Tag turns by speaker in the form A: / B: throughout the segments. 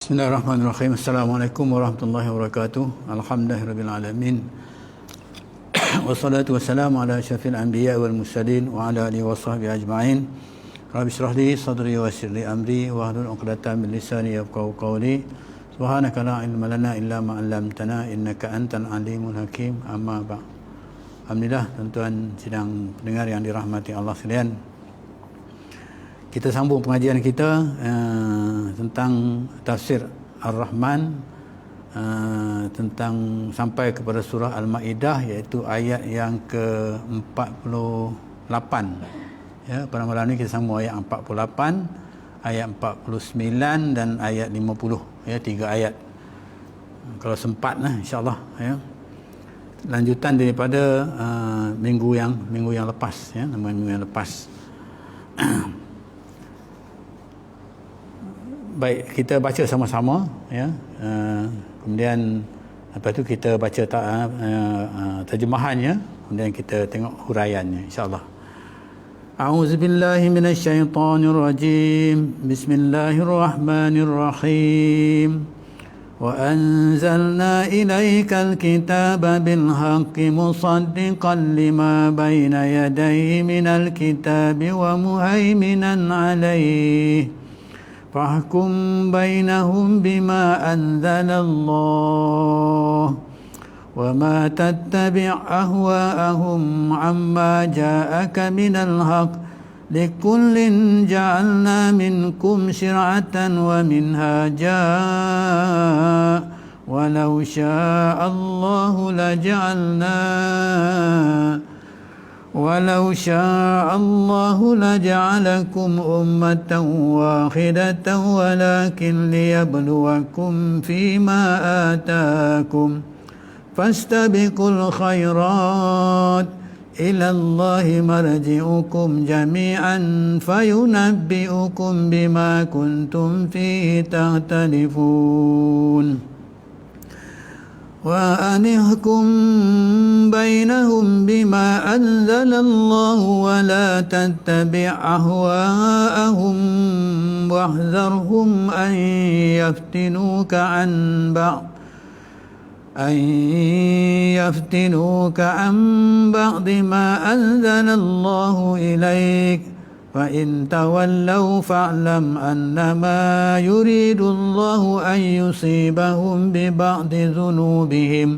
A: Bismillahirrahmanirrahim. Assalamualaikum warahmatullahi wabarakatuh. Alhamdulillahirabbil alamin. Wassalatu wassalamu ala asyrafil anbiya wal mursalin wa ala alihi washabbihi ajma'in. Rabbi shrah li sadri wa yassir li amri wa hlul 'uqdatam min lisani yafqahu qawli. Subhanaka la ilma lana illa ma 'allamtana innaka antal alimul hakim. Amma ba'd. Alhamdulillah, tuan-tuan sidang pendengar yang dirahmati Allah sekalian. Kita sambung pengajian kita tentang tafsir Ar-Rahman, tentang sampai kepada surah Al-Ma'idah, iaitu ayat yang ke-48. Ya, pada malam ini kita sambung ayat 48, ayat 49 dan ayat 50. Ya, 3 ayat. Kalau sempat insya-Allah, ya. Lanjutan daripada minggu yang lepas, ya, minggu yang lepas. Baik, kita baca sama-sama, ya. Kemudian lepas tu kita baca terjemahannya, kemudian kita tengok huraiannya, insya-Allah. A'udzubillahi minasyaitonirrajim. Bismillahirrahmanirrahim. Wa anzalna ilaikal kitaba bil haqqi musaddiqan lima baina yadayhi minal kitabi wa muhaiminan 'alaihi. فاحكم بينهم بما أنزل الله وما تتبع أهواءهم عما جاءك من الحق لكل جعلنا منكم شرعة ومنهاجا ولو شاء الله لجعلكم أمة واحدة ولكن ليبلوكم فيما آتاكم فاستبقوا الخيرات إلى الله مرجعكم جميعا فينبئكم بما كنتم فيه تختلفون وأنحكم بينهم بما أنزل الله ولا تتبع أهواءهم واحذرهم أن يفتنوك عن بعض ما أنزل الله إليك فإن تولوا فاعلم أنما يريد الله أن يصيبهم ببعض ذنوبهم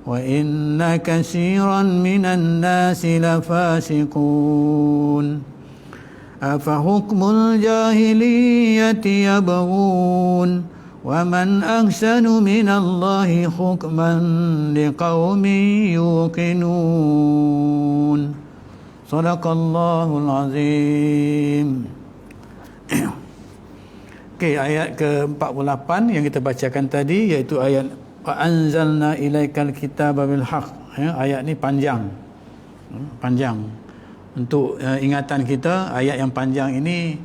A: وإن كثيرا من الناس لفاسقون أفحكم الجاهلية يبغون ومن أحسن من الله حكما لقوم يوقنون Sadaqallahul Azim. Okey, ayat ke-48 yang kita bacakan tadi, iaitu ayat wa anzalna ilaikal kitaba bil haqq. Ya, ayat ni panjang. Untuk ingatan kita, ayat yang panjang ini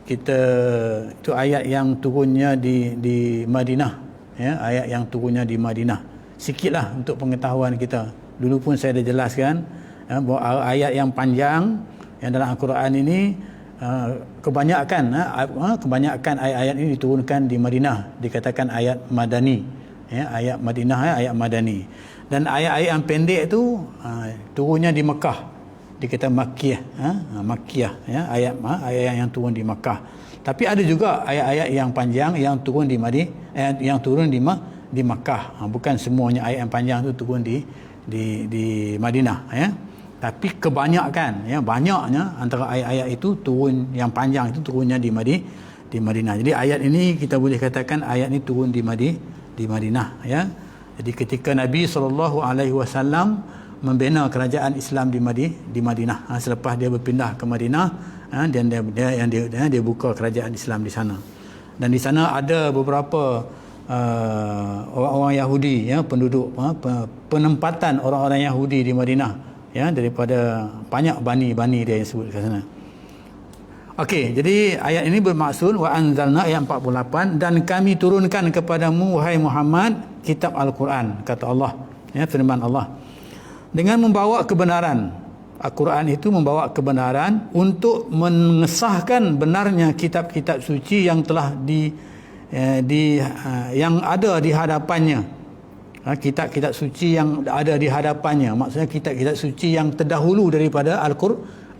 A: itu ayat yang turunnya di Madinah, ya, ayat yang turunnya di Madinah. Sikitlah untuk pengetahuan kita. Dulu pun saya dah jelaskan bahawa ayat yang panjang yang dalam Al-Quran ini kebanyakan ayat-ayat ini diturunkan di Madinah, dikatakan ayat Madani, ya, ayat Madinah, ayat Madani. Dan ayat-ayat yang pendek itu turunnya di Mekah, dikata Makkiyah, ya, ayat yang turun di Mekah. Tapi ada juga ayat-ayat yang panjang yang turun di Mekah. Bukan semuanya ayat yang panjang itu turun di Madinah, ya. Tapi kebanyakan, ya, banyaknya antara ayat-ayat itu turun, yang panjang itu turunnya di Madinah. Jadi ayat ini kita boleh katakan ayat ini turun di Madinah, ya. Jadi ketika Nabi SAW membina kerajaan Islam di Madinah, selepas dia berpindah ke Madinah, dan dia buka kerajaan Islam di sana. Dan di sana ada beberapa orang-orang Yahudi, ya, penduduk, penempatan orang-orang Yahudi di Madinah, ya, daripada banyak bani dia yang sebut kat sana. Okey, jadi ayat ini bermaksud wa anzalna, ayat 48, dan kami turunkan kepadamu wahai Muhammad kitab Al-Quran, kata Allah, ya, firman Allah, dengan membawa kebenaran. Al-Quran itu membawa kebenaran untuk mengesahkan benarnya kitab-kitab suci yang telah yang ada di hadapannya, kitab-kitab suci yang ada di hadapannya, maksudnya kitab-kitab suci yang terdahulu daripada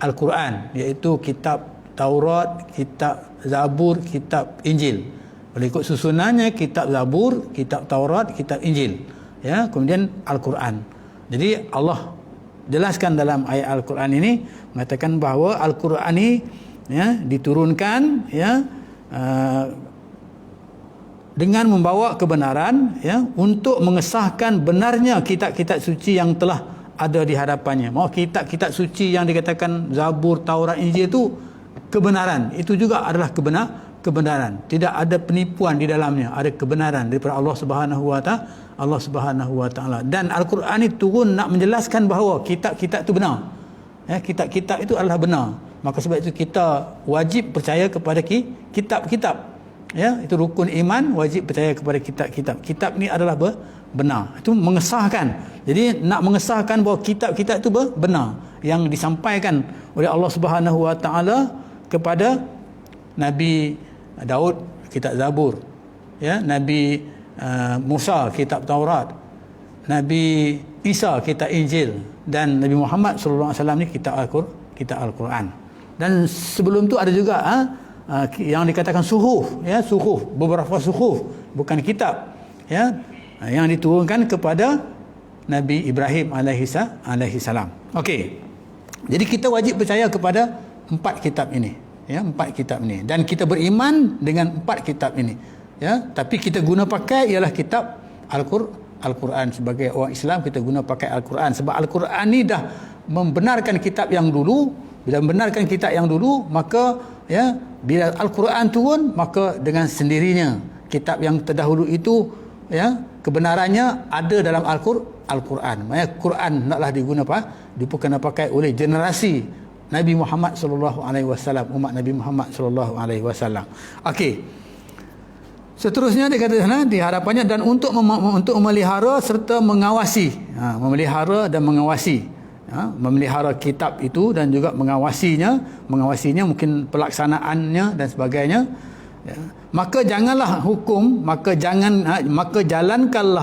A: Al-Quran, iaitu kitab Taurat, kitab Zabur, kitab Injil. Kalau ikut susunannya, kitab Zabur, kitab Taurat, kitab Injil, ya, kemudian Al-Quran. Jadi Allah jelaskan dalam ayat Al-Quran ini, mengatakan bahawa Al-Quran ini, ya, diturunkan, ya, dengan membawa kebenaran, ya, untuk mengesahkan benarnya kitab-kitab suci yang telah ada di hadapannya. Mau kitab-kitab suci yang dikatakan Zabur, Taurat, Injil itu kebenaran, itu juga adalah kebenaran. Tidak ada penipuan di dalamnya, ada kebenaran daripada Allah Subhanahu wa taala. Dan Al-Quran ini turun nak menjelaskan bahawa kitab-kitab itu benar. Ya, kitab-kitab itu adalah benar. Maka sebab itu kita wajib percaya kepada kitab-kitab. Ya, itu rukun iman, wajib percaya kepada kitab-kitab. Kitab ni adalah benar. Itu mengesahkan. Jadi nak mengesahkan bahawa kitab-kitab itu benar yang disampaikan oleh Allah Subhanahu wa taala kepada Nabi Daud, kitab Zabur, ya, Nabi Musa, kitab Taurat, Nabi Isa, kitab Injil, dan Nabi Muhammad sallallahu alaihi wasallam ni kitab Al-Quran. Dan sebelum tu ada juga yang dikatakan suhuf, ya, suhuf, beberapa suhuf, bukan kitab, ya, yang diturunkan kepada Nabi Ibrahim alaihi salam. Okey. Jadi kita wajib percaya kepada 4 kitab ini, ya, 4 kitab ini, dan kita beriman dengan 4 kitab ini, ya. Tapi kita guna pakai ialah kitab Al-Quran. Sebagai orang Islam kita guna pakai Al-Quran sebab Al-Quran ni dah membenarkan kitab yang dulu. Bila membenarkan kitab yang dulu, maka, ya, bila Al-Quran turun, maka dengan sendirinya kitab yang terdahulu itu, ya, kebenarannya ada dalam Al-Quran. Maknanya Quran naklah digunakan pakai oleh generasi Nabi Muhammad sallallahu alaihi wasallam, umat Nabi Muhammad sallallahu alaihi wasallam. Okey. Seterusnya dia kata di hadapannya, dan untuk memelihara serta mengawasi, memelihara dan mengawasi, memelihara kitab itu dan juga mengawasinya mungkin pelaksanaannya dan sebagainya, ya. Maka jalankanlah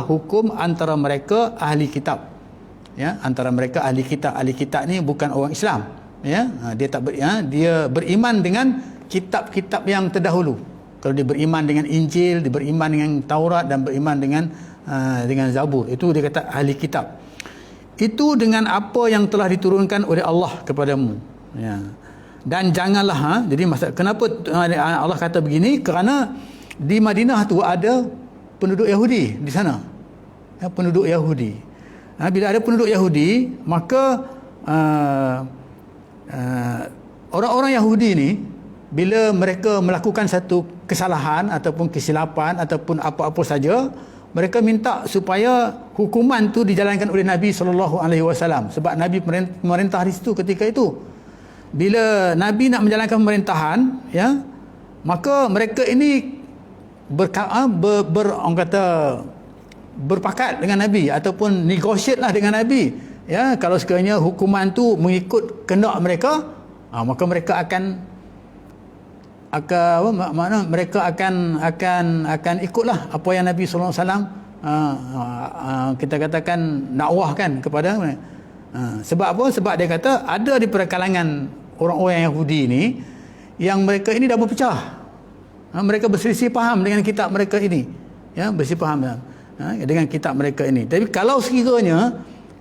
A: hukum antara mereka ahli kitab, ya, antara mereka ahli kitab. Ahli kitab ni bukan orang Islam, ya, dia beriman dengan kitab-kitab yang terdahulu. Kalau dia beriman dengan Injil, dia beriman dengan Taurat dan beriman dengan Zabur, itu dia kata ahli kitab. Itu dengan apa yang telah diturunkan oleh Allah kepadamu, ya. Dan janganlah, jadi kenapa Allah kata begini? Kerana di Madinah tu ada penduduk Yahudi di sana, ya, penduduk Yahudi. Bila ada penduduk Yahudi, maka orang-orang Yahudi ni, bila mereka melakukan satu kesalahan ataupun kesilapan ataupun apa-apa saja, mereka minta supaya hukuman tu dijalankan oleh Nabi sallallahu alaihi wasallam, sebab Nabi memerintah di situ ketika itu. Bila Nabi nak menjalankan pemerintahan, ya, maka mereka ini orang kata berpakat dengan Nabi ataupun negotiate lah dengan Nabi, ya. Kalau sekiranya hukuman tu mengikut kehendak mereka, maka mereka akan mereka akan ikutlah apa yang Nabi sallallahu alaihi wasallam kita katakan dakwahkan kepada mereka. Sebab apa? Sebab dia kata ada di kalangan orang-orang Yahudi ini yang mereka ini dah berpecah. Mereka berselisih faham dengan kitab mereka ini, ya, berselisih faham dengan kitab mereka ini. Tapi kalau sekiranya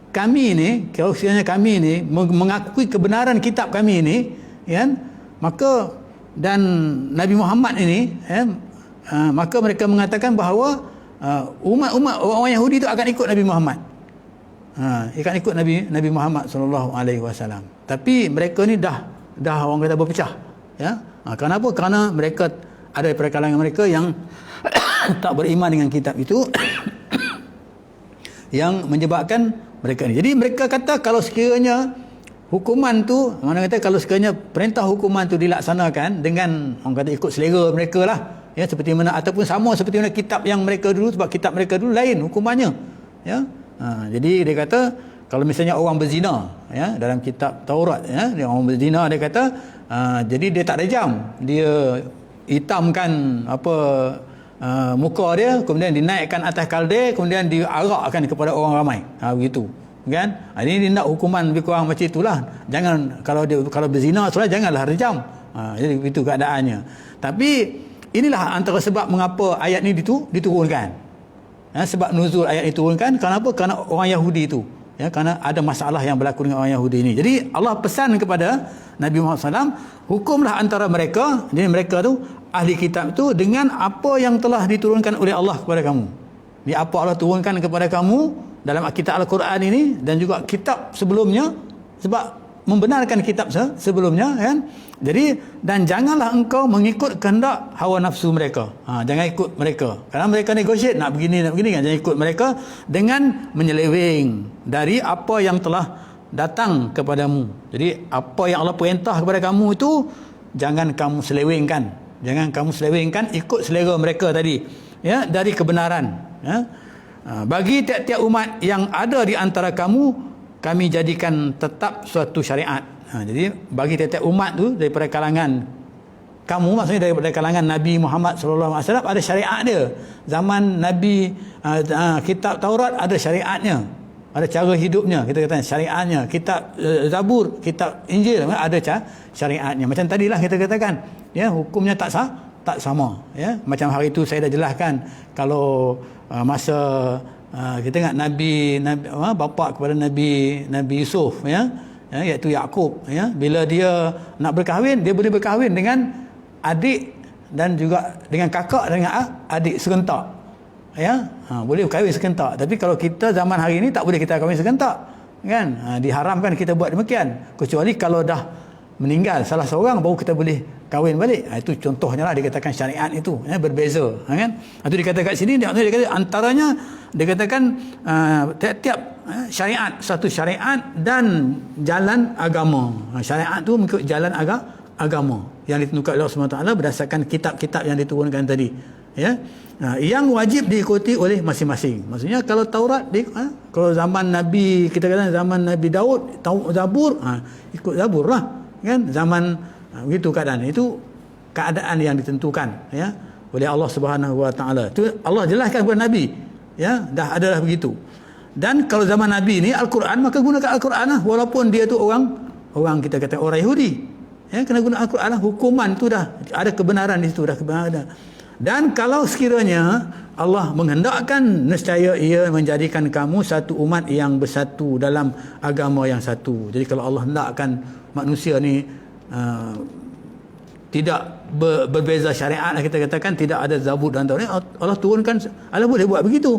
A: kami ini mengakui kebenaran kitab kami ini, ya, maka dan Nabi Muhammad ini, ya, maka mereka mengatakan bahawa umat orang Yahudi itu akan ikut Nabi Muhammad, akan ikut Nabi Muhammad sallallahu alaihi wasallam. Tapi mereka ni dah orang kata berpecah, ya. Kenapa? Kerana mereka ada daripada kalangan mereka yang tak beriman dengan kitab itu yang menyebabkan mereka ni. Jadi mereka kata kalau sekiranya hukuman tu, mana kata kalau sekiranya perintah hukuman tu dilaksanakan dengan orang kata ikut selera mereka lah, ya, seperti mana ataupun sama seperti mana kitab yang mereka dulu, sebab kitab mereka dulu lain hukumannya, ya. Jadi dia kata kalau misalnya orang berzina, ya, dalam kitab Taurat, ya, orang berzina dia kata jadi dia tak rejam, dia hitamkan muka dia, kemudian dinaikkan atas kalde, kemudian diarakkan kepada orang ramai. Begitu. Kan? Ini dia nak hukuman lebih kurang macam itulah. Jangan, kalau berzina soalnya janganlah rejam. Jadi itu keadaannya. Tapi inilah antara sebab mengapa ayat ni diturunkan. Sebab nuzul ayat ini diturunkan kenapa? Kerana orang Yahudi itu. Kerana ada masalah yang berlaku dengan orang Yahudi ini. Jadi Allah pesan kepada Nabi Muhammad SAW, hukumlah antara mereka, jadi mereka tu ahli kitab tu, dengan apa yang telah diturunkan oleh Allah kepada kamu. Ini apa Allah turunkan kepada kamu dalam kitab Al-Quran ini dan juga kitab sebelumnya, sebab membenarkan kitab sebelumnya, kan? Jadi, dan janganlah engkau mengikut kehendak hawa nafsu mereka. Jangan ikut mereka. Kerana mereka negotiate nak begini kan. Jangan ikut mereka dengan menyeleweng dari apa yang telah datang kepadamu. Jadi, apa yang Allah perintah kepada kamu itu jangan kamu selewengkan. Jangan kamu selewengkan ikut selera mereka tadi. Dari kebenaran. Bagi tiap-tiap umat yang ada di antara kamu, kami jadikan tetap suatu syariat. Jadi bagi tiap-tiap umat tu daripada kalangan kamu, maksudnya daripada kalangan Nabi Muhammad sallallahu alaihi wasallam, ada syariat dia. Zaman Nabi kitab Taurat ada syariatnya. Ada cara hidupnya, kita kata syariatnya. Kitab Zabur, kitab Injil ada syariatnya. Macam tadilah kita katakan, hukumnya tak sama, Macam hari itu saya dah jelaskan, kalau masa kita ingat Nabi bapa kepada Nabi Yusuf, iaitu Yakub, bila dia nak berkahwin, dia boleh berkahwin dengan adik dan juga dengan kakak, dengan adik serentak, boleh berkahwin serentak. Tapi kalau kita zaman hari ini tak boleh kita kahwin serentak, kan? Diharamkan kita buat demikian, kecuali kalau dah meninggal salah seorang baru kita boleh kahwin balik. Itu contohnya lah dikatakan syariat itu, berbeza, kan? Itu dikatakan kat sini, dia kata antaranya dikatakan tiap-tiap syariat, satu syariat dan jalan agama. Syariat tu mengikut jalan agama yang ditentukan oleh Allah SWT berdasarkan kitab-kitab yang diturunkan tadi, yang wajib diikuti oleh masing-masing. Maksudnya kalau Taurat kalau zaman Nabi, kita kata zaman Nabi Daud, Zabur, ikut Zabur lah, kan? Zaman begitu keadaan itu, keadaan yang ditentukan oleh Allah Subhanahu Wa Taala. Itu Allah jelaskan kepada Nabi, dah adalah begitu. Dan kalau zaman Nabi ni Al-Quran, maka gunakan Al-Quran lah, walaupun dia tu orang kita kata orang Yahudi, kena guna Al-Quran lah. Hukuman tu dah ada kebenaran di situ, dah kebenaran. Dan kalau sekiranya Allah menghendakkan, nescaya ia menjadikan kamu satu umat yang bersatu dalam agama yang satu. Jadi kalau Allah hendakkan manusia ni tidak berbeza syariat, kita katakan tidak ada Zabur dan Taurat, Allah turunkan, Allah boleh buat begitu,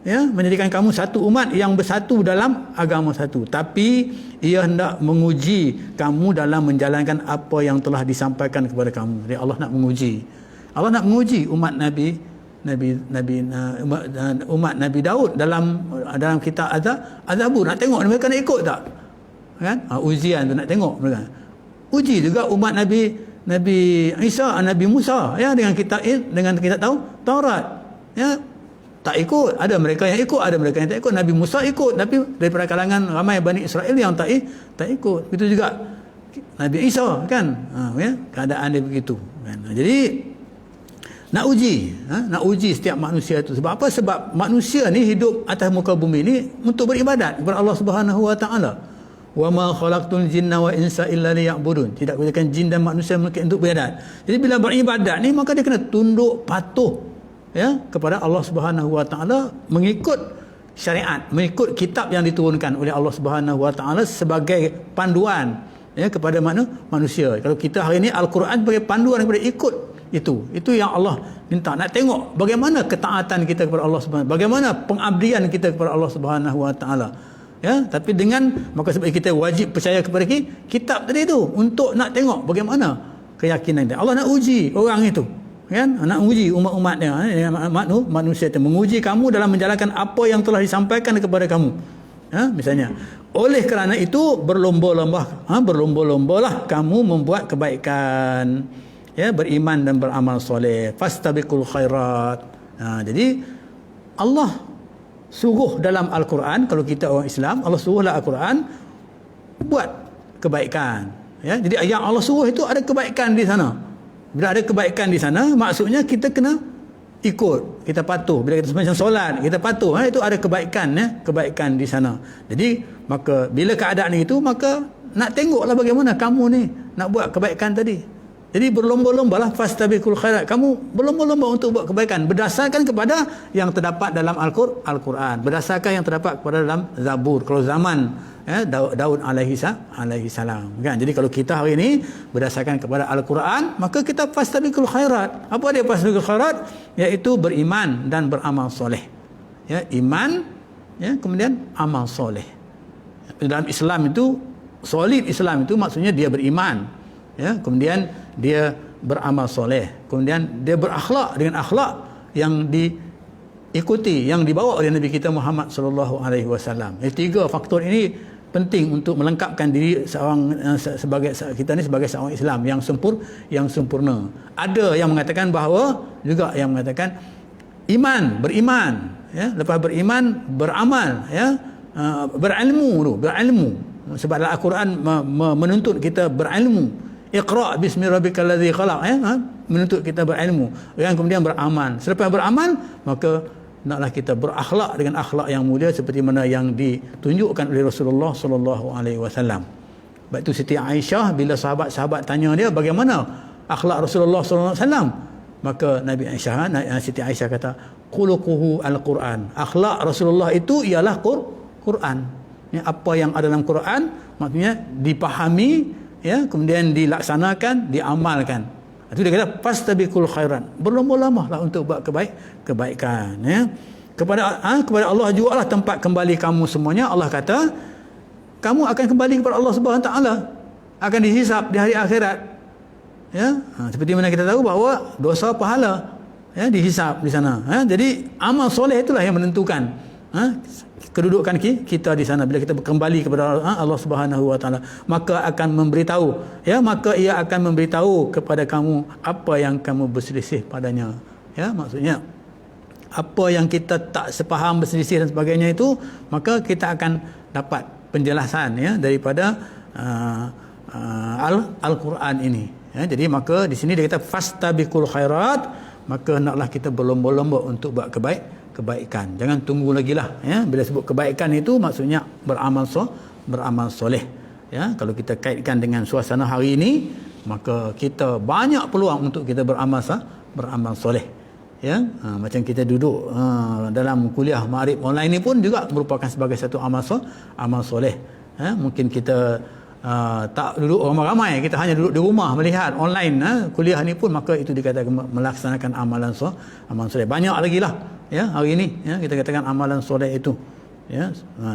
A: menjadikan kamu satu umat yang bersatu dalam agama satu. Tapi ia hendak menguji kamu dalam menjalankan apa yang telah disampaikan kepada kamu. Jadi Allah nak menguji umat umat Nabi Daud dalam kitab Zabur. Nak tengok mereka nak ikut tak, kan? Ujian tu nak tengok mereka. Uji juga umat Nabi Isa, Nabi Musa, dengan kitab Taurat, tak ikut. Ada mereka yang ikut, ada mereka yang tak ikut. Nabi Musa ikut, tapi daripada kalangan ramai Bani Israel yang tak ikut. Begitu juga Nabi Isa, kan? Keadaan dia begitu, kan? Jadi nak uji setiap manusia itu. Sebab apa? Sebab manusia ni hidup atas muka bumi ni untuk beribadat kepada Allah Subhanahu Wa Taala. Wa ma khalaqtul jinna wa insa illa liya'budun. Tidak gunakan jin dan manusia untuk beribadat. Jadi bila beribadat ni, maka dia kena tunduk patuh kepada Allah Subhanahu Wa Taala, mengikut syariat, mengikut kitab yang diturunkan oleh Allah Subhanahu Wa Taala sebagai panduan kepada manusia. Kalau kita hari ini Al-Quran sebagai panduan kepada ikut itu yang Allah minta. Nak tengok bagaimana ketaatan kita kepada Allah Subhanahu, bagaimana pengabdian kita kepada Allah Subhanahu Wa Taala. Tapi dengan, maka sebab kita wajib percaya kepada kitab tadi tu, untuk nak tengok bagaimana keyakinan dia. Allah nak uji orang itu, kan? Nak uji umat-umat dia, manusia itu, menguji kamu dalam menjalankan apa yang telah disampaikan kepada kamu. Misalnya, oleh kerana itu berlomba-lombalah kamu membuat kebaikan, beriman dan beramal soleh. Fastabiqul khairat. Jadi Allah suruh dalam Al-Quran, kalau kita orang Islam, Allah suruhlah Al-Quran buat kebaikan. Jadi yang Allah suruh itu ada kebaikan di sana. Bila ada kebaikan di sana, maksudnya kita kena ikut, kita patuh. Bila kita sembahyang solat, kita patuh, itu ada kebaikan, kebaikan di sana. Jadi maka bila keadaan itu, maka nak tengoklah bagaimana kamu ni nak buat kebaikan tadi. Jadi berlomba-lombalah, fastabiqul khairat. Kamu berlomba-lomba untuk buat kebaikan berdasarkan kepada yang terdapat dalam Al-Quran, berdasarkan yang terdapat kepada dalam Zabur. Kalau zaman Daud alaihi salam, kan? Jadi kalau kita hari ini berdasarkan kepada Al-Quran, maka kita fastabiqul khairat. Apa dia fastabiqul khairat? Iaitu beriman dan beramal soleh. Iman, kemudian amal soleh. Dalam Islam itu, solid Islam itu maksudnya dia beriman, kemudian dia beramal soleh, kemudian dia berakhlak dengan akhlak yang diikuti, yang dibawa oleh Nabi kita Muhammad sallallahu alaihi wasallam. Tiga faktor ini penting untuk melengkapkan diri seorang sebagai kita ni sebagai seorang Islam yang sempurna. Ada yang mengatakan bahawa, juga yang mengatakan beriman, lepas beriman beramal, berilmu. Sebab Al-Quran menuntut kita berilmu. Iqra bismi rabbikal ladzi khalaq, menuntut kita berilmu, dan kemudian beramal. Selepas beramal, maka naklah kita berakhlak dengan akhlak yang mulia seperti mana yang ditunjukkan oleh Rasulullah sallallahu alaihi wasallam. Sebab itu Siti Aisyah, bila sahabat-sahabat tanya dia bagaimana akhlak Rasulullah sallallahu alaihi wasallam, maka Siti Aisyah kata, khuluquhu al-Quran. Akhlak Rasulullah itu ialah Quran. Apa yang ada dalam Quran maksudnya dipahami, kemudian dilaksanakan, diamalkan. Itu dia kata fastabiqul khairan. Berlomba-lombalah untuk buat kebaikan, kepada Allah jugalah tempat kembali kamu semuanya. Allah kata kamu akan kembali kepada Allah Subhanahu Wa Taala, akan dihisap di hari akhirat. Seperti mana kita tahu bahawa dosa pahala dihisap di sana. Jadi amal soleh itulah yang menentukan kedudukan kita di sana. Bila kita kembali kepada Allah Subhanahu Wa Taala, maka akan memberitahu, maka ia akan memberitahu kepada kamu apa yang kamu berselisih padanya. Maksudnya apa yang kita tak sepaham, berselisih dan sebagainya itu, maka kita akan dapat penjelasan daripada Al-Quran ini. Jadi maka di sini dia kata fastabiqul khairat, maka naklah kita berlomba-lomba untuk buat kebaikan. Jangan tunggu lagi lah. Bila sebut kebaikan itu maksudnya beramal soleh. Kalau kita kaitkan dengan suasana hari ini, maka kita banyak peluang untuk kita beramal soleh. Macam kita duduk dalam kuliah Ma'arif online ini pun juga merupakan sebagai satu amal soleh. Mungkin kita tak duduk ramai-ramai, kita hanya duduk di rumah melihat online kuliah ni pun, maka itu dikatakan melaksanakan amalan soleh. Banyak lagi lah hari ini kita katakan amalan soleh itu.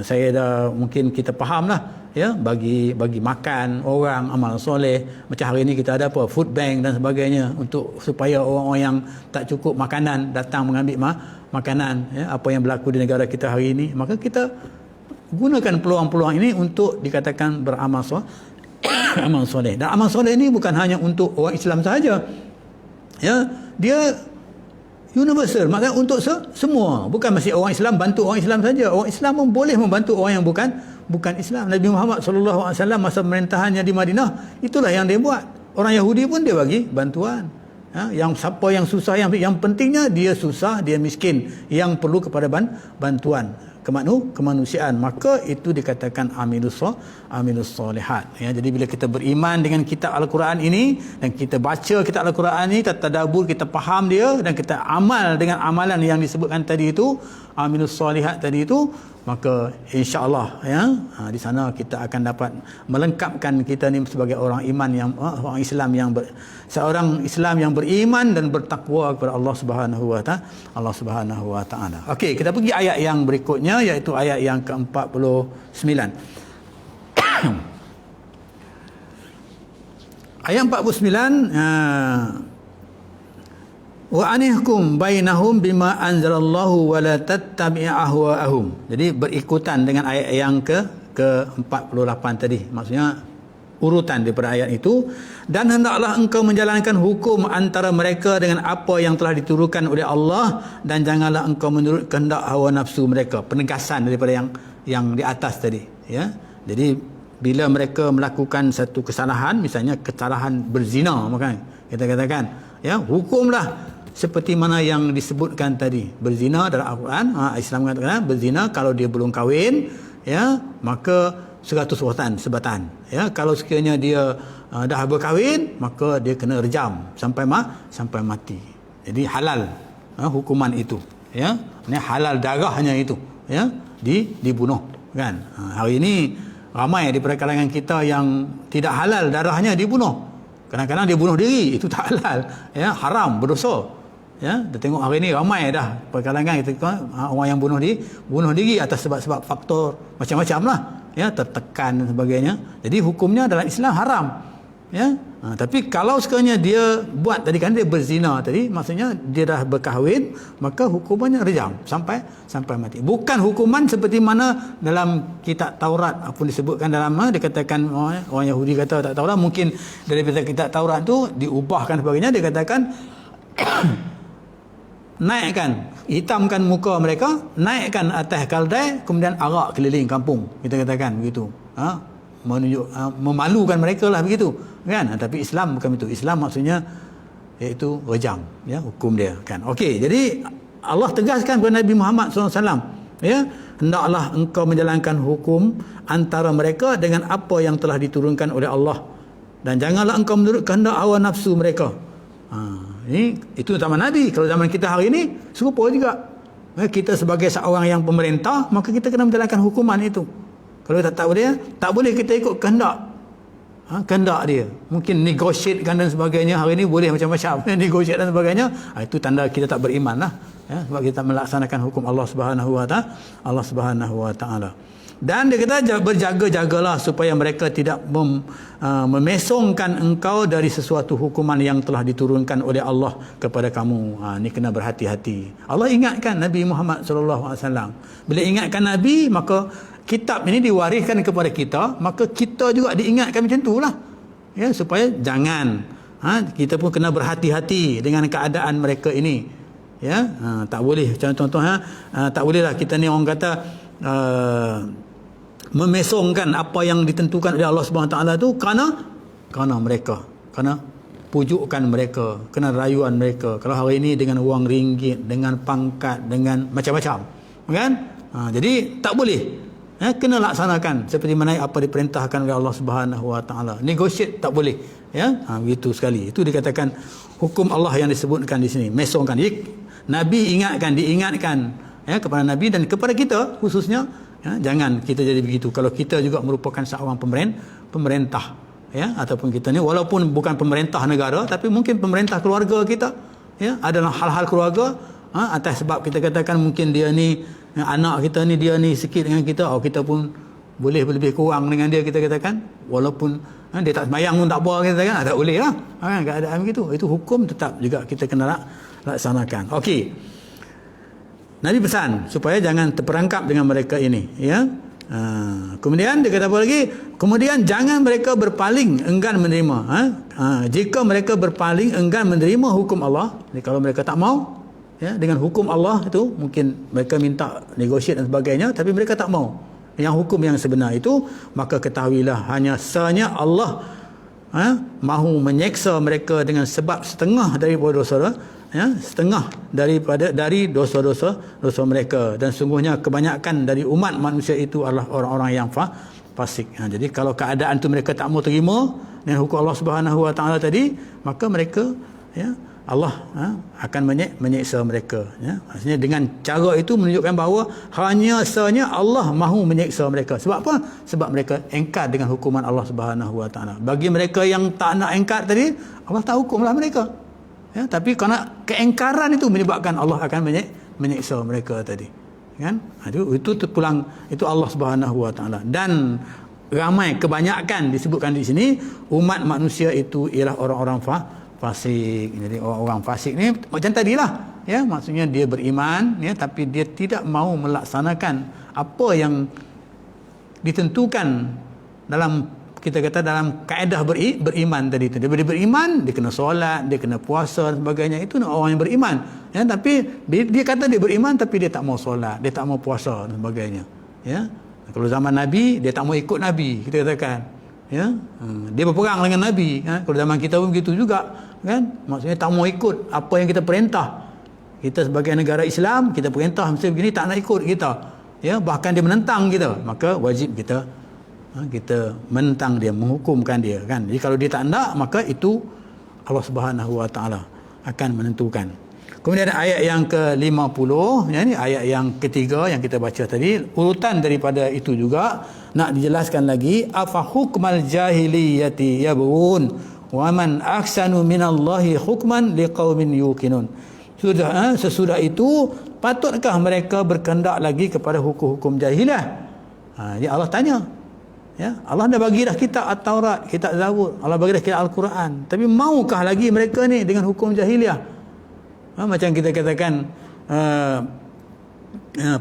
A: Saya dah, mungkin kita faham lah, bagi makan orang, amal soleh. Macam hari ini kita ada apa, food bank dan sebagainya, untuk supaya orang-orang yang tak cukup makanan datang mengambil makanan. Apa yang berlaku di negara kita hari ini, maka kita gunakan peluang-peluang ini untuk dikatakan beramal amal soleh. Dan amal soleh ini bukan hanya untuk orang Islam sahaja, dia universal, maksudnya untuk semua. Bukan mesti orang Islam bantu orang Islam saja. Orang Islam pun boleh membantu orang yang bukan Islam. Nabi Muhammad SAW masa pemerintahannya di Madinah, itulah yang dia buat. Orang Yahudi pun dia bagi bantuan. Yang siapa yang susah, yang pentingnya dia susah, dia miskin, yang perlu kepada bantuan kemanusiaan, maka itu dikatakan amilus solihat. Jadi bila kita beriman dengan kitab Al-Quran ini, dan kita baca kitab Al-Quran ini, kita tadabbur, kita faham dia, dan kita amal dengan amalan yang disebutkan tadi itu, amilus solihat tadi itu, maka insya-Allah di sana kita akan dapat melengkapkan kita ni sebagai orang iman yang orang Islam seorang Islam yang beriman dan bertakwa kepada Allah Subhanahu wa taala. Okey, kita pergi ayat yang berikutnya, iaitu ayat yang ke-49. Ayat 49, wa anihkum bainahum bima anzalallahu wa la tattabi' ahwa'ahum. Jadi berikutan dengan ayat yang ke-48 tadi. Maksudnya urutan daripada ayat itu. Dan hendaklah engkau menjalankan hukum antara mereka dengan apa yang telah diturunkan oleh Allah, dan janganlah engkau menurut kehendak hawa nafsu mereka. Penegasan daripada yang di atas tadi, Jadi bila mereka melakukan satu kesalahan, misalnya kesalahan berzina, maka kita katakan, hukumlah seperti mana yang disebutkan tadi. Berzina dalam Al-Quran, Islam mengatakan berzina kalau dia belum kahwin, ya, maka 100 sebatan. Ya, kalau sekiranya dia dah berkahwin, maka dia kena rejam sampai mati. Jadi halal hukuman itu, ya. Ini halal darahnya itu, ya, dibunuh, kan. Hari ini ramai di kalangan kita yang tidak halal darahnya dibunuh. Kadang-kadang dia bunuh diri, itu tak halal, ya, haram, berdosa. Ya, kita tengok hari ini ramai dah perkalangan kita orang yang bunuh diri atas sebab-sebab faktor macam-macam lah, ya, tertekan dan sebagainya. Jadi hukumnya dalam Islam haram, ya. Tapi kalau sekiranya dia buat tadi kan dia berzina tadi, maksudnya dia dah berkahwin, maka hukumannya rejam sampai mati. Bukan hukuman seperti mana dalam kitab Taurat apa disebutkan dalam dikatakan orang Yahudi kata tak tahulah, mungkin daripada kitab Taurat tu diubahkan sebagainya, dia katakan naikkan, hitamkan muka mereka, naikkan atas kaldai, kemudian arak keliling kampung, kita katakan begitu, menunjuk, memalukan mereka lah begitu, kan. Tapi Islam bukan itu. Islam maksudnya iaitu rejam, ya, hukum dia, kan. Okey, jadi Allah tegaskan kepada Nabi Muhammad SAW, ya, hendaklah engkau menjalankan hukum antara mereka dengan apa yang telah diturunkan oleh Allah, dan janganlah engkau menurut kehendak hawa nafsu mereka. Itu zaman Nabi. Kalau zaman kita hari ini serupa juga. Kita sebagai seorang yang pemerintah, maka kita kena menjalankan hukuman itu. Kalau tak boleh kita ikut kehendak dia. Mungkin negotiatekan dan sebagainya. Hari ini boleh macam-macam negotiate dan sebagainya. Itu tanda kita tak beriman lah, ya, sebab kita melaksanakan hukum Allah Subhanahu wa taala. Dan dia kata berjaga-jagalah supaya mereka tidak memesongkan engkau dari sesuatu hukuman yang telah diturunkan oleh Allah kepada kamu. Ni kena berhati-hati. Allah ingatkan Nabi Muhammad sallallahu alaihi wasallam. Bila ingatkan Nabi, maka kitab ini diwariskan kepada kita, maka kita juga diingatkan macam itulah. Ya, supaya jangan kita pun kena berhati-hati dengan keadaan mereka ini. Ya, tak boleh contoh tak bolehlah kita ni orang kata memesongkan apa yang ditentukan oleh Allah Subhanahu Wa Taala tu kerana mereka, kerana pujukan mereka, kerana rayuan mereka. Kalau hari ini dengan wang ringgit, dengan pangkat, dengan macam-macam, kan? Jadi tak boleh. Kena laksanakan seperti mana apa diperintahkan oleh Allah Subhanahu Wa Taala. Negotiate tak boleh, ya. Begitu sekali. Itu dikatakan hukum Allah yang disebutkan di sini, mesongkan. Jadi Nabi diingatkan, ya, kepada Nabi dan kepada kita khususnya. Ya, jangan kita jadi begitu. Kalau kita juga merupakan seorang pemerintah, ya, ataupun kita ni walaupun bukan pemerintah negara, tapi mungkin pemerintah keluarga kita, ya, adalah hal-hal keluarga, atas sebab kita katakan mungkin dia ni anak kita ni, dia ni sikit dengan kita, kita pun boleh lebih kurang dengan dia, kita katakan walaupun dia tak sembahyang pun tak apa, kita katakan tak boleh lah, kan, keadaan begitu. Itu hukum tetap juga kita kena laksanakan. Okey, Nabi pesan supaya jangan terperangkap dengan mereka ini, ya. Kemudian dia kata apa lagi? Kemudian jangan mereka berpaling enggan menerima. Jika mereka berpaling enggan menerima hukum Allah, jadi kalau mereka tak mau, ya, dengan hukum Allah itu, mungkin mereka minta negosiasi dan sebagainya, tapi mereka tak mau yang hukum yang sebenar itu, maka ketahuilah hanya sahnya Allah mahu menyeksa mereka dengan sebab setengah daripada dosa, ya, setengah dari dosa-dosa mereka, dan sungguhnya kebanyakan dari umat manusia itu adalah orang-orang yang fasik. Jadi kalau keadaan tu mereka tak mau terima dengan hukum Allah Subhanahu Wa Taala tadi, maka mereka, ya, Allah akan menyeksa mereka, ya. Maksudnya dengan cara itu menunjukkan bahawa hanya sahanya Allah mahu menyeksa mereka. Sebab apa? Sebab mereka engkar dengan hukuman Allah Subhanahu Wa Taala. Bagi mereka yang tak nak engkar tadi, Allah tak hukumlah mereka. Ya, tapi kerana keengkaran itu menyebabkan Allah akan menyeksa mereka tadi, kan? Itu terpulang, itu Allah Subhanahu Wa Taala. Dan ramai, kebanyakan disebutkan di sini umat manusia itu ialah orang-orang fasik. Jadi orang-orang fasik ni macam tadilah, ya, maksudnya dia beriman, ya, tapi dia tidak mahu melaksanakan apa yang ditentukan dalam, kita kata dalam kaedah beriman tadi tu. Dia beriman, dia kena solat, dia kena puasa dan sebagainya. Itu orang yang beriman, ya. Tapi dia kata dia beriman, tapi dia tak mau solat, dia tak mau puasa dan sebagainya, ya. Kalau zaman Nabi, dia tak mau ikut Nabi, kita katakan, ya. Dia berperang dengan Nabi, ya. Kalau zaman kita pun begitu juga, kan? Maksudnya tak mau ikut apa yang kita perintah. Kita sebagai negara Islam, kita perintah mesti begini, tak nak ikut kita. Ya, bahkan dia menentang kita, maka wajib kita menentang dia, menghukumkan dia, kan? Jadi kalau dia tak nak, maka itu Allah Subhanahu Wa Taala akan menentukan. Kemudian ayat yang ke-50, ya, ini ayat yang ketiga yang kita baca tadi, urutan daripada itu juga nak dijelaskan lagi, afa hukmal jahiliyati yabghun wa man ahsanu minallahi hukman liqaumin yuqinun. Sesudah itu patutkah mereka berkehendak lagi kepada hukum-hukum jahiliah? Jadi Allah tanya, ya, Allah dah bagi dah kitab At-Taurat, kitab Zabur, Allah bagi dah kitab Al-Quran, tapi maukah lagi mereka ni dengan hukum jahiliah? Macam kita katakan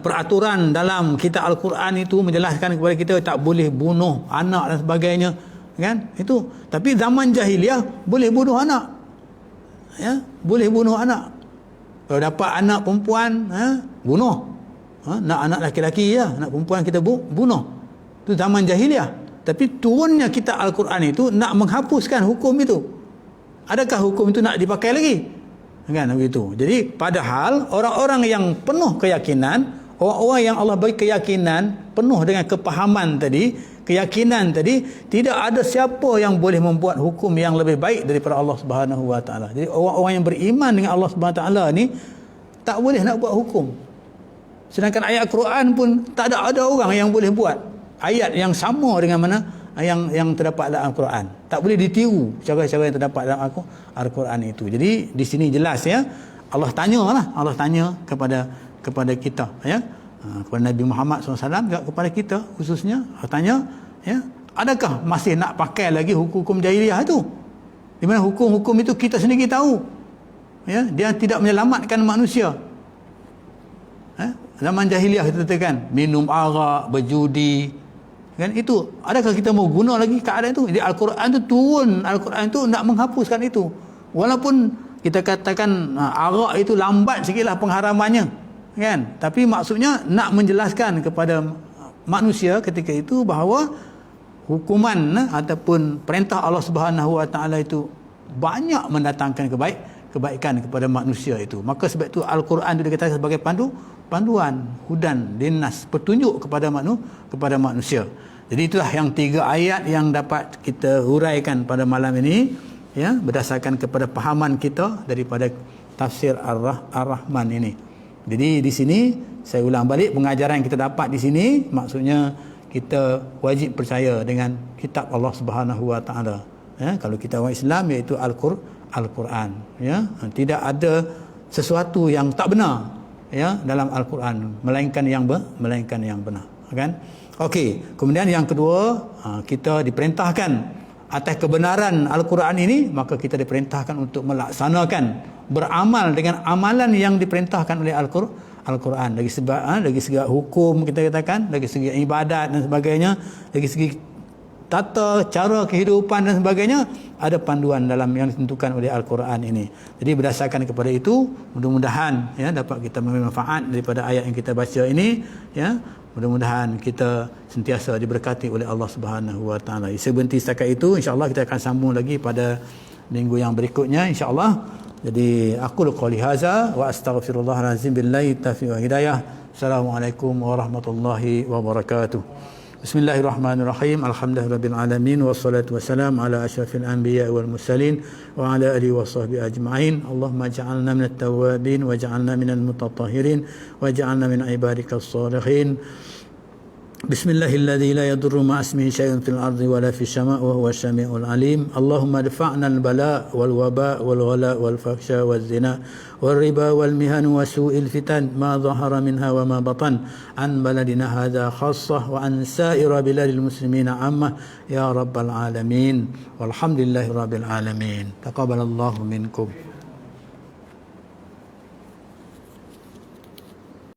A: peraturan dalam kitab Al-Quran itu menjelaskan kepada kita tak boleh bunuh anak dan sebagainya, kan? Itu. Tapi zaman jahiliah boleh bunuh anak. Ya, boleh bunuh anak. Kalau dapat anak perempuan, bunuh. Nak anak laki-laki ya, anak perempuan kita bunuh. Itu zaman jahiliah. Tapi turunnya kitab Al-Quran itu nak menghapuskan hukum itu. Adakah hukum itu nak dipakai lagi? Kan begitu. Jadi padahal orang-orang yang penuh keyakinan, orang-orang yang Allah bagi keyakinan, penuh dengan kepahaman tadi, keyakinan tadi, tidak ada siapa yang boleh membuat hukum yang lebih baik daripada Allah Subhanahu Wa Taala. Jadi orang-orang yang beriman dengan Allah Subhanahu Wa Taala ni tak boleh nak buat hukum. Sedangkan ayat Quran pun tak ada orang yang boleh buat ayat yang sama dengan mana yang terdapat dalam Al-Quran. Tak boleh ditiru cara-cara yang terdapat dalam Al-Quran itu. Jadi di sini jelas, ya, Allah tanya kepada kita, ya, kepada Nabi Muhammad SAW, juga kepada kita khususnya. Allah tanya, ya, adakah masih nak pakai lagi hukum-hukum jahiliah itu? Di mana hukum-hukum itu kita sendiri tahu, ya, dia tidak menyelamatkan manusia. Zaman jahiliah kita katakan minum arak, berjudi, kan? Itu adakah kita mau guna lagi keadaan itu? Jadi Al-Quran itu turun, Al-Quran itu nak menghapuskan itu. Walaupun kita katakan arak itu lambat sikitlah pengharamannya, kan? Tapi maksudnya nak menjelaskan kepada manusia ketika itu bahawa hukuman ataupun perintah Allah Subhanahu Wa Taala itu banyak mendatangkan kebaikan kepada manusia itu. Maka sebab itu Al-Quran itu dikatakan sebagai panduan, hudan, linnas, petunjuk kepada manusia. Jadi itulah yang 3 ayat yang dapat kita huraikan pada malam ini, ya, berdasarkan kepada pahaman kita daripada tafsir Ar-Rahman ini. Jadi di sini saya ulang balik, pengajaran yang kita dapat di sini maksudnya kita wajib percaya dengan kitab Allah Subhanahu Wa Taala. Ya, kalau kita orang Islam iaitu Al-Quran, ya, tidak ada sesuatu yang tak benar, ya, dalam Al-Quran melainkan yang benar, kan? Okey, kemudian yang kedua, kita diperintahkan atas kebenaran Al-Quran ini, maka kita diperintahkan untuk melaksanakan, beramal dengan amalan yang diperintahkan oleh Al-Quran, dari segi hukum kita katakan, dari segi ibadat dan sebagainya, dari segi tata cara kehidupan dan sebagainya, ada panduan dalam yang ditentukan oleh Al-Quran ini. Jadi berdasarkan kepada itu, mudah-mudahan, ya, dapat kita mengambil manfaat daripada ayat yang kita baca ini, ya. Mudah-mudahan kita sentiasa diberkati oleh Allah Subhanahu Wa Taala. Saya berhenti setakat itu, insya-Allah kita akan sambung lagi pada minggu yang berikutnya, insya-Allah. Jadi aku qouli hadza wa astaghfirullahal azim billahi taufiq wa hidayah. Assalamualaikum warahmatullahi wabarakatuh. Bismillahirrahmanirrahim. Alhamdulillahirabbil alamin wassalatu wassalamu ala asyrafil anbiya wal mursalin wa ala alihi washabbihi ajma'in. Allahumma ij'alna minat tawwabin waj'alna minal mutatahhirin waj'alna min ibadikas shalihin. Bismillahilladzi la yadurru ma'a ismihi syai'un fil ardi wala fis sama'i wa huwas samiul alim. Allahumma adfa'na al bala' wal waba' wal ghala' wal fahsya waz zina wal riba wal mihan wa su'il fitan ma dhahara minha wa ma batan an baladina hadha khassah wa an sa'ir biladil muslimina amma ya rabbal alamin walhamdulillahi rabbil alamin. Taqabbalallahu minkum.